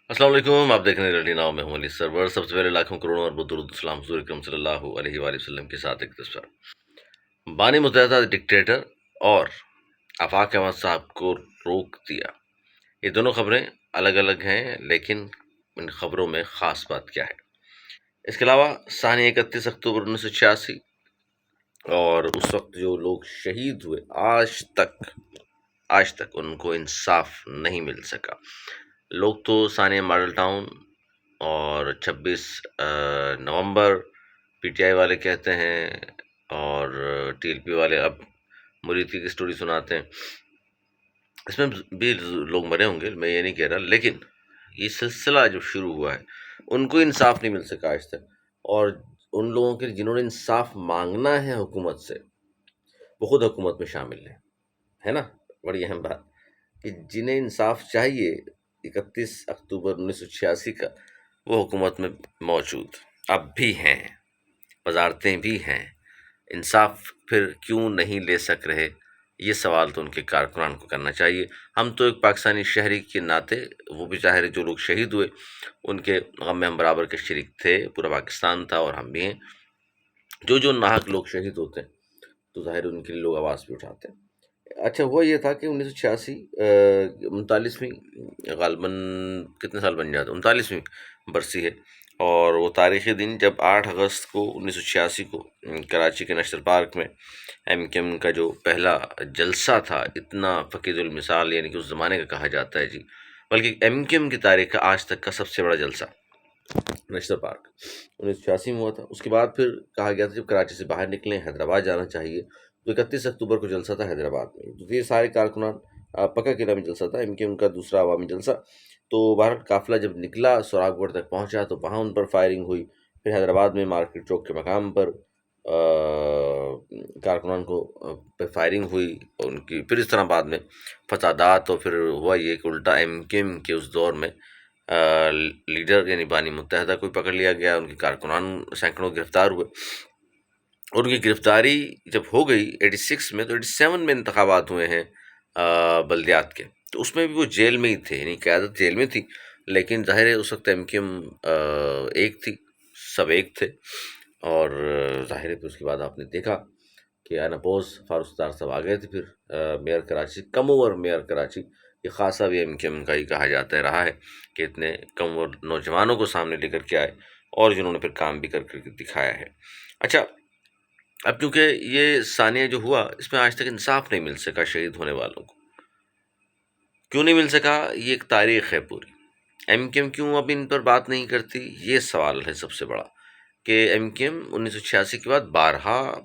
السلام علیکم، آپ دیکھ رہے ہیں ریڈی ناؤ میں ہوں علی سرور۔ سب سے پہلے لاکھوں کروڑوں اور درود السلام حضور اکرم صلی اللہ علیہ وآلہ وسلم کے ساتھ ایک تصویر بانی متحدہ ڈکٹیٹر اور آفاق احمد صاحب کو روک دیا۔ یہ دونوں خبریں الگ الگ ہیں، لیکن ان خبروں میں خاص بات کیا ہے؟ اس کے علاوہ ثانی 31 اکتوبر 1986 اور اس وقت جو لوگ شہید ہوئے، آج تک ان کو انصاف نہیں مل سکا۔ لوگ تو ثانیہ ماڈل ٹاؤن اور 26 نومبر پی ٹی آئی والے کہتے ہیں، اور ٹی ایل پی والے اب مریتی کی سٹوری سناتے ہیں۔ اس میں بھی لوگ مرے ہوں گے، میں یہ نہیں کہہ رہا، لیکن یہ سلسلہ جو شروع ہوا ہے ان کو انصاف نہیں مل سکا آج تک۔ اور ان لوگوں کے جنہوں نے انصاف مانگنا ہے حکومت سے، وہ خود حکومت میں شامل ہے نا۔ بڑی اہم بات کہ جنہیں انصاف چاہیے 31 اکتوبر 1986 کا، وہ حکومت میں موجود اب بھی ہیں، وزارتیں بھی ہیں۔ انصاف پھر کیوں نہیں لے سک رہے؟ یہ سوال تو ان کے کارکنان کو کرنا چاہیے۔ ہم تو ایک پاکستانی شہری کے ناطے، وہ بھی ظاہر ہے جو لوگ شہید ہوئے ان کے غم میں ہم برابر کے شریک تھے، پورا پاکستان تھا اور ہم بھی ہیں۔ جو ناحق لوگ شہید ہوتے ہیں تو ظاہر ان کے لیے لوگ آواز بھی اٹھاتے ہیں۔ اچھا، وہ یہ تھا کہ 1986 39ویں غالباً کتنے سال بن جاتے، 39ویں برسی ہے، اور وہ تاریخی دن جب 8 اگست کو 1986 کو کراچی کے نیشنل پارک میں ایم کیو ایم کا جو پہلا جلسہ تھا، اتنا فقید المثال، یعنی کہ اس زمانے کا کہا جاتا ہے جی، بلکہ ایم کیو ایم کی تاریخ کا آج تک کا سب سے بڑا جلسہ نیشنل پارک 1986 میں ہوا تھا۔ اس کے بعد پھر کہا گیا تھا جب کراچی سے باہر نکلیں حیدرآباد جانا چاہیے، تو 31 اکتوبر کو جلسہ تھا حیدرآباد میں۔ تو یہ سارے کارکنان، پکا قلعہ میں جلسہ تھا ایم کیو ایم کا دوسرا عوامی جلسہ۔ تو بہرحال قافلہ جب نکلا سوراخ گڑھ تک پہنچا تو وہاں ان پر فائرنگ ہوئی، پھر حیدرآباد میں مارکیٹ چوک کے مقام پر کارکنان کو پہ فائرنگ ہوئی ان کی، پھر اس طرح بعد میں فسادات، اور پھر ہوا یہ کہ الٹا ایم کیو ایم کے اس دور میں لیڈر یعنی بانی متحدہ کو پکڑ لیا گیا، ان کے کارکنان سینکڑوں گرفتار ہوئے۔ اور ان کی گرفتاری جب ہو گئی 86 میں، تو 87 میں انتخابات ہوئے ہیں بلدیات کے، تو اس میں بھی وہ جیل میں ہی تھے، یعنی قیادت جیل میں تھی، لیکن ظاہر ہے اس وقت ایم کیو ایم ایک تھی، سب ایک تھے۔ اور ظاہر ہے پھر اس کے بعد آپ نے دیکھا کہ انپوز فاروق ستار صاحب آ گئے تھے، پھر میئر کراچی، کم عمر میئر کراچی، یہ خاصا بھی ایم کیو ایم کا ہی کہا جاتا ہے رہا ہے کہ اتنے کم عمر نوجوانوں کو سامنے لے کر کے آئے اور جنہوں نے پھر کام بھی کر کے دکھایا ہے۔ اچھا، اب کیونکہ یہ ثانیہ جو ہوا، اس میں آج تک انصاف نہیں مل سکا شہید ہونے والوں کو۔ کیوں نہیں مل سکا؟ یہ ایک تاریخ ہے پوری۔ ایم کیو ایم کیوں اب ان پر بات نہیں کرتی؟ یہ سوال ہے سب سے بڑا، کہ ایم کیو ایم 1986 کے بعد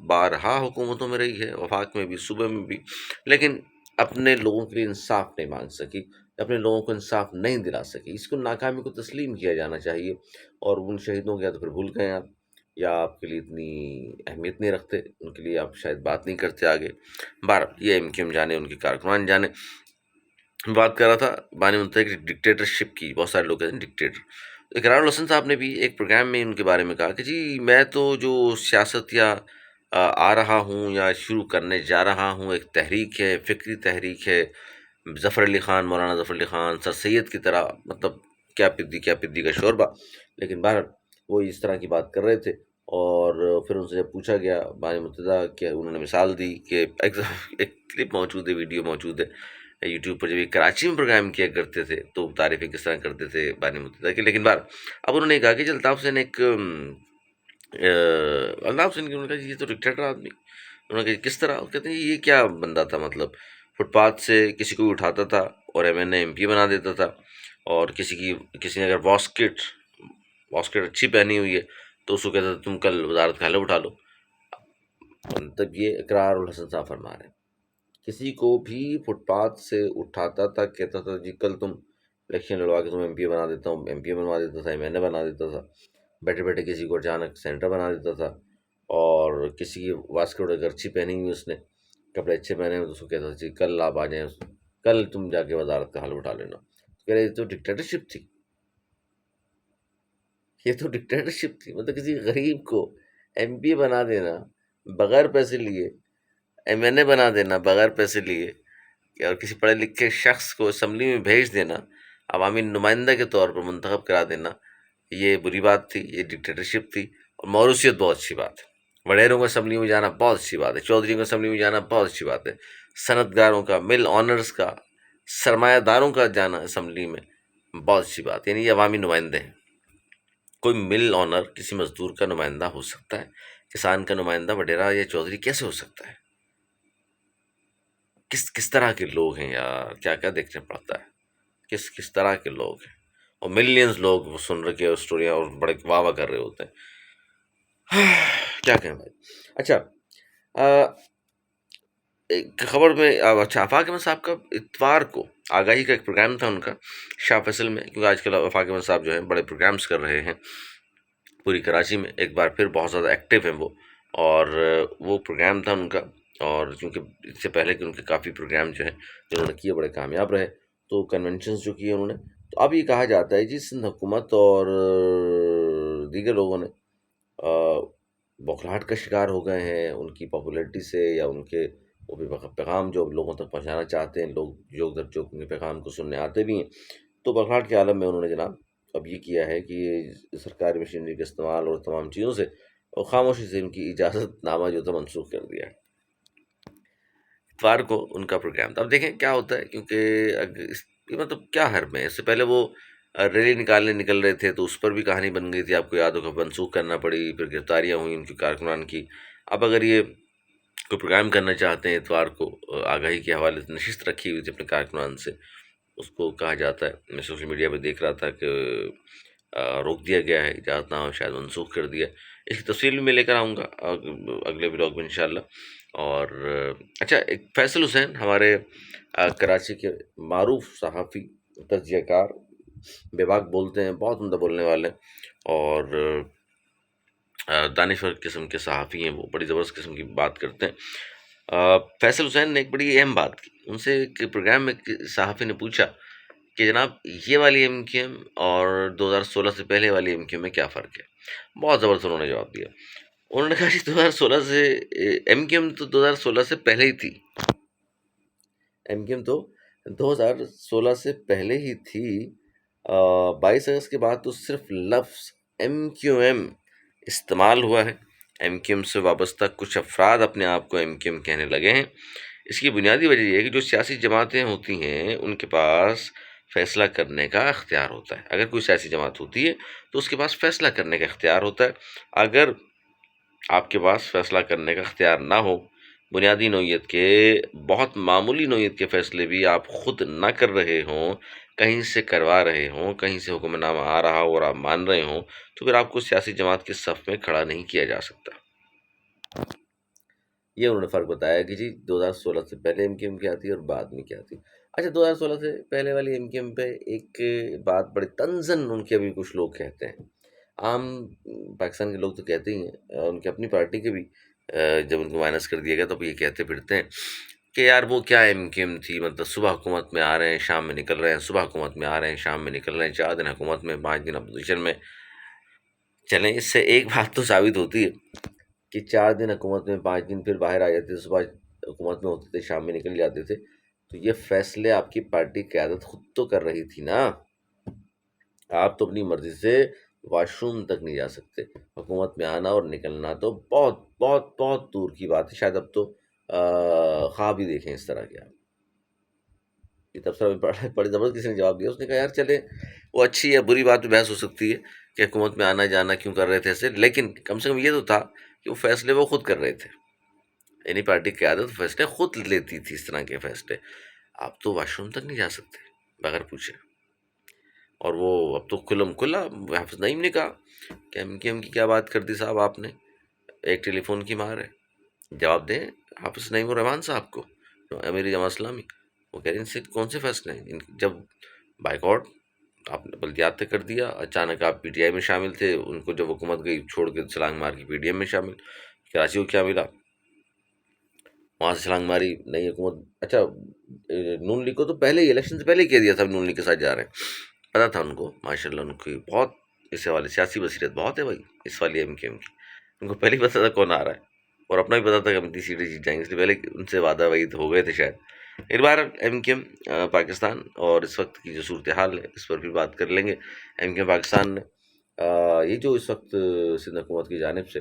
بارہا حکومتوں میں رہی ہے، وفاق میں بھی، صوبے میں بھی، لیکن اپنے لوگوں کے لیے انصاف نہیں مانگ سکی، اپنے لوگوں کو انصاف نہیں دلا سکی۔ اس کو ناکامی کو تسلیم کیا جانا چاہیے، اور ان شہیدوں کو یا تو پھر بھول گئے آپ، یا آپ کے لیے اتنی اہمیت نہیں رکھتے، ان کے لیے آپ شاید بات نہیں کرتے آگے۔ بہرحال یہ ایم کیو ایم جانے، ان کے کارکنان جانے۔ میں بات کر رہا تھا بانی متحدہ کی ڈکٹیٹرشپ کی، بہت سارے لوگ کہتے ہیں ڈکٹیٹر۔ اقرار الحسن صاحب نے بھی ایک پروگرام میں ان کے بارے میں کہا کہ جی میں تو جو سیاست یا آ رہا ہوں یا شروع کرنے جا رہا ہوں، ایک تحریک ہے، فکری تحریک ہے، ظفر علی خان، مولانا ظفر علی خان، سر سید کی طرح، مطلب کیا پدی کا شوربہ۔ لیکن بہرحال وہ اس طرح کی بات کر رہے تھے، اور پھر ان سے جب پوچھا گیا بانی متحدہ کہ انہوں نے مثال دی کہ ایک کلپ موجود ہے، ویڈیو موجود ہے یوٹیوب پر، جب یہ کراچی میں پروگرام کیا کرتے تھے تو تعریفیں کس طرح کرتے تھے بانی متحدہ کی۔ لیکن بار اب انہوں نے کہا کہ الطاف حسین ایک الطاف حسین کی، انہوں نے کہا یہ تو ڈکٹیٹر آدمی۔ انہوں نے کہا کس طرح؟ کہتے ہیں یہ کیا بندہ تھا، مطلب فٹ پاتھ سے کسی کو بھی اٹھاتا تھا اور M N A M P بنا دیتا تھا، اور کسی نے اگر واسکٹ اچھی پہنی ہوئی ہے تو اس کو کہتا تھا تم کل وزارت کا حلف اٹھا لو۔ مطلب یہ اقرار الحسن صاحب فرما رہے ہیں، کسی کو بھی فٹ پاتھ سے اٹھاتا تھا، کہتا تھا جی کل تم الیکشن لڑوا کے تم ایم پی بنا دیتا ہوں، ایم پی بنوا دیتا تھا، ایم این اے بنا دیتا تھا، بیٹھے بیٹھے کسی کو اچانک سینیٹر بنا دیتا تھا، اور کسی کی واسکٹ اگر اچھی پہنی ہوئی اس نے، کپڑے اچھے پہنے ہوئے، تو اس کو کہتا تھا جی کل آپ آ جائیں، کل تم جا کے وزارت کا حلف اٹھا لینا۔ کہہ رہے یہ تو ڈکٹیٹرشپ تھی، یہ تو ڈکٹیٹرشپ تھی، مطلب کسی غریب کو ایم پی بنا دینا بغیر پیسے لیے، ایم این اے بنا دینا بغیر پیسے لیے، اور کسی پڑھے لکھے شخص کو اسمبلی میں بھیج دینا عوامی نمائندہ کے طور پر منتخب کرا دینا یہ بری بات تھی، یہ ڈکٹیٹرشپ تھی، اور موروثیت بہت اچھی بات ہے۔ وڈیروں کو اسمبلی میں جانا بہت اچھی بات ہے، چودھریوں کو اسمبلی میں جانا بہت اچھی بات ہے، صنعت گاروں کا، مل آنرز کا، سرمایہ داروں کا جانا اسمبلی میں بہت اچھی بات ہے، یعنی یہ عوامی نمائندے ہیں۔ کوئی مل آنر کسی مزدور کا نمائندہ ہو سکتا ہے، کسان کا نمائندہ وڈیرا یا چودھری کیسے ہو سکتا ہے؟ کس طرح کے لوگ ہیں یار، کیا کیا دیکھنا پڑتا ہے، کس طرح کے لوگ ہیں، اور ملینز لوگ وہ سن رکھے اسٹوریاں اور بڑے واہ واہ کر رہے ہوتے ہیں۔ کیا کہیں بھائی۔ اچھا، ایک خبر میں اچھا، آفاق احمد صاحب کا اتوار کو آگاہی کا ایک پروگرام تھا ان کا شاہ فیصل میں، کیونکہ آج کل آفاق احمد صاحب جو ہیں بڑے پروگرامز کر رہے ہیں پوری کراچی میں، ایک بار پھر بہت زیادہ ایکٹیو ہیں وہ، اور وہ پروگرام تھا ان کا، اور چونکہ اس سے پہلے کہ ان کے کافی پروگرام جو ہیں جو انہوں نے کیے بڑے کامیاب رہے، تو کنونشنز جو کیے انہوں نے، تو اب یہ کہا جاتا ہے جی سندھ حکومت اور دیگر لوگوں نے بوکھلاہٹ کا شکار ہو گئے ہیں ان کی پاپولیرٹی سے، یا ان کے وہ بھی پیغام جو لوگوں تک پہنچانا چاہتے ہیں، لوگ جو ان کے پیغام کو سننے آتے بھی ہیں، تو بوکھلاہٹ کے عالم میں انہوں نے جناب اب یہ کیا ہے کہ سرکاری مشینری کے استعمال اور تمام چیزوں سے اور خاموشی سے ان کی اجازت نامہ جو تھا منسوخ کر دیا ہے۔ اتوار کو ان کا پروگرام تھا، اب دیکھیں کیا ہوتا ہے، کیونکہ مطلب کیا حرم ہے، اس سے پہلے وہ ریلی نکالنے نکل رہے تھے تو اس پر بھی کہانی بن گئی تھی، آپ کو یاد ہوگا، منسوخ کرنا پڑی، پھر گرفتاریاں ہوئیں ان کی کارکنان کی۔ اب اگر یہ کوئی پروگرام کرنا چاہتے ہیں اتوار کو، آگاہی کے حوالے سے نشست رکھی ہوئی تھی اپنے کارکنان سے، اس کو کہا جاتا ہے، میں سوشل میڈیا پہ دیکھ رہا تھا کہ روک دیا گیا ہے، اجازت نامہ شاید منسوخ کر دیا، اس کی تفصیل بھی میں لے کر آؤں گا اگلے ولاگ میں انشاءاللہ۔ اور اچھا، ایک فیصل حسین ہمارے کراچی کے معروف صحافی، تجزیہ کار، بے باک بولتے ہیں، بہت عمدہ بولنے والے، اور دانشور قسم کے صحافی ہیں، وہ بڑی زبردست قسم کی بات کرتے ہیں۔ فیصل حسین نے ایک بڑی اہم بات کی، ان سے ایک پروگرام میں صحافی نے پوچھا کہ جناب یہ والی ایم کیو ایم اور 2016 سے پہلے والی ایم کیو ایم میں کیا فرق ہے؟ بہت زبردست انہوں نے جواب دیا، انہوں نے کہا کہ 2016 سے ایم کیو ایم تو 2016 سے پہلے ہی تھی، ایم کیو ایم تو 2016 سے پہلے ہی تھی، 22 اگست کے بعد تو صرف لفظ ایم کیو ایم استعمال ہوا ہے، ایم کیو ایم سے وابستہ کچھ افراد اپنے آپ کو ایم کیو ایم کہنے لگے ہیں۔ اس کی بنیادی وجہ یہ ہے کہ جو سیاسی جماعتیں ہوتی ہیں ان کے پاس فیصلہ کرنے کا اختیار ہوتا ہے، اگر کوئی سیاسی جماعت ہوتی ہے تو اس کے پاس فیصلہ کرنے کا اختیار ہوتا ہے، اگر آپ کے پاس فیصلہ کرنے کا اختیار نہ ہو، بنیادی نوعیت کے، بہت معمولی نوعیت کے فیصلے بھی آپ خود نہ کر رہے ہوں، کہیں سے کروا رہے ہوں، کہیں سے حکم نامہ آ رہا ہو اور آپ مان رہے ہوں، تو پھر آپ کو سیاسی جماعت کے صف میں کھڑا نہیں کیا جا سکتا۔ یہ انہوں نے فرق بتایا کہ جی 2016 سے پہلے ایم کیو ایم کیا تھی اور بعد میں کیا تھی۔ اچھا، 2016 سے پہلے والی ایم کیو ایم پہ ایک بات بڑے تنزن ان کے ابھی کچھ لوگ کہتے ہیں، عام پاکستان کے لوگ تو کہتے ہی ہیں، ان کی اپنی پارٹی کے بھی جب ان کو مائنس کر دیا گیا تو یہ کہتے پھرتے ہیں کہ یار وہ کیا ایم کیو ایم تھی، مطلب صبح حکومت میں آ رہے ہیں شام میں نکل رہے ہیں، صبح حکومت میں آ رہے ہیں شام میں نکل رہے ہیں، 4 دن حکومت میں، 5 دن اپوزیشن میں۔ چلیں، اس سے ایک بات تو ثابت ہوتی ہے کہ 4 دن حکومت میں، 5 دن پھر باہر آ جاتے تھے، صبح حکومت میں ہوتے تھے شام میں نکل جاتے تھے، تو یہ فیصلے آپ کی پارٹی قیادت خود تو کر رہی تھی نا، آپ تو اپنی مرضی سے واش روم تک نہیں جا سکتے، حکومت میں آنا اور نکلنا تو بہت بہت بہت دور کی بات ہے، شاید اب تو خواب ہی دیکھیں اس طرح کے آپ۔ یہ تبصرہ میں بڑی زبردست کسی نے جواب دیا، اس نے کہا یار چلے وہ اچھی یا بری بات پہ بحث ہو سکتی ہے کہ حکومت میں آنا جانا کیوں کر رہے تھے ایسے، لیکن کم سے کم یہ تو تھا کہ وہ فیصلے وہ خود کر رہے تھے، یعنی پارٹی کی قیادت فیصلے خود لیتی تھی، اس طرح کے فیصلے۔ آپ تو واش روم تک نہیں جا سکتے بغیر پوچھے، اور وہ اب تو کھلم کھلا حافظ نعیم نے کہا کہ ایم کیو ایم کی کیا بات کر دی صاحب آپ نے، ایک ٹیلی فون کی مار ہے، جواب دیں حافظ نعیم الرحمان صاحب کو، امیر جماعت اسلامی، وہ کہہ رہے ہیں ان سے کون سے فیصلے ہیں، جب بائیکاٹ آپ نے بلدیات تک کر دیا، اچانک آپ پی ٹی آئی میں شامل تھے، ان کو جب حکومت گئی چھوڑ کے چھلانگ مار کے پی ڈی ایم میں شامل، کراچی کو کیا ملا، وہاں سے چھلانگ ماری نئی حکومت۔ اچھا، نون لیگ کو تو پہلے ہی الیکشن سے پہلے ہی کہہ دیا تھا نون لیگ کے ساتھ جا رہے ہیں، پتا تھا ان کو، ماشاء اللہ ان کی بہت اس والے سیاسی بصیرت بہت ہے بھائی، اس والی ایم کیو ایم کی، ان کو پہلے ہی پتا تھا کون آ رہا ہے، اور اپنا بھی پتا تھا کہ ہم 30 سیٹیں جیت جائیں گے، اس لیے پہلے ان سے وعدہ وعید ہو گئے تھے شاید، ایک بار ایم کیو ایم پاکستان اور اس وقت کی جو صورتحال ہے اس پر بھی بات کر لیں گے۔ ایم کیو ایم پاکستان نے یہ جو اس وقت سندھ حکومت کی جانب سے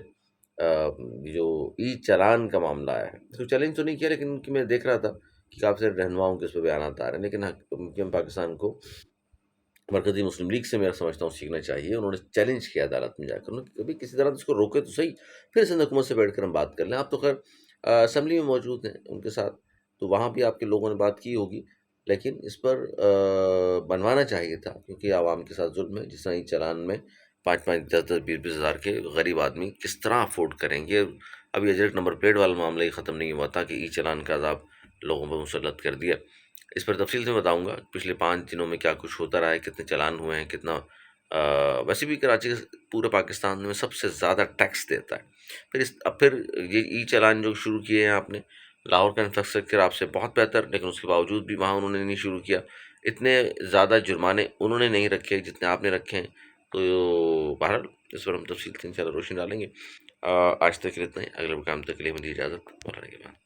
جو ای چالان کا معاملہ آیا ہے، اس کو چیلنج تو نہیں کیا، لیکن ان کی میں دیکھ رہا تھا کہ کافی سارے رہنماؤں کے اس پہ بیانات آ رہے ہیں، لیکن ایم کیو ایم پاکستان کو مرکزی مسلم لیگ سے، میں سمجھتا ہوں، سیکھنا چاہیے۔ انہوں نے چیلنج کیا عدالت میں جا کر، انہوں نے کبھی کسی طرح اس کو روکے تو صحیح، پھر سندھ حکومت سے بیٹھ کر ہم بات کر لیں۔ آپ تو خیر اسمبلی میں موجود ہیں ان کے ساتھ، تو وہاں بھی آپ کے لوگوں نے بات کی ہوگی، لیکن اس پر بنوانا چاہیے تھا، کیونکہ عوام کے ساتھ ظلم ہے۔ جس طرح ای چالان میں 5-5 10-10 20-20 ہزار کے غریب آدمی کس طرح افورڈ کریں گے؟ ابھی ایجنٹ نمبر پلیٹ والا معاملہ ہی ختم نہیں ہوا تھا کہ ای چالان کا عذاب لوگوں پر مسلط کر دیا۔ اس پر تفصیل سے بتاؤں گا پچھلے 5 دنوں میں کیا کچھ ہوتا رہا ہے، کتنے چالان ہوئے ہیں، کتنا ویسے بھی کراچی پورے پاکستان میں سب سے زیادہ ٹیکس دیتا ہے۔ اب پھر یہ ای چالان جو شروع کیے ہیں آپ نے، لاہور کا انفراسٹرکچر آپ سے بہت بہتر، لیکن اس کے باوجود بھی وہاں انہوں نے نہیں شروع کیا۔ اتنے زیادہ جرمانے انہوں نے نہیں رکھے جتنے آپ نے رکھے ہیں، تو بہرحال اس پر ہم تفصیل سے انشاءاللہ روشنی ڈالیں گے۔ آج تک اتنا ہی، اگلے مقام تک کے لیے مجھے اجازت، مولانا کے بعد۔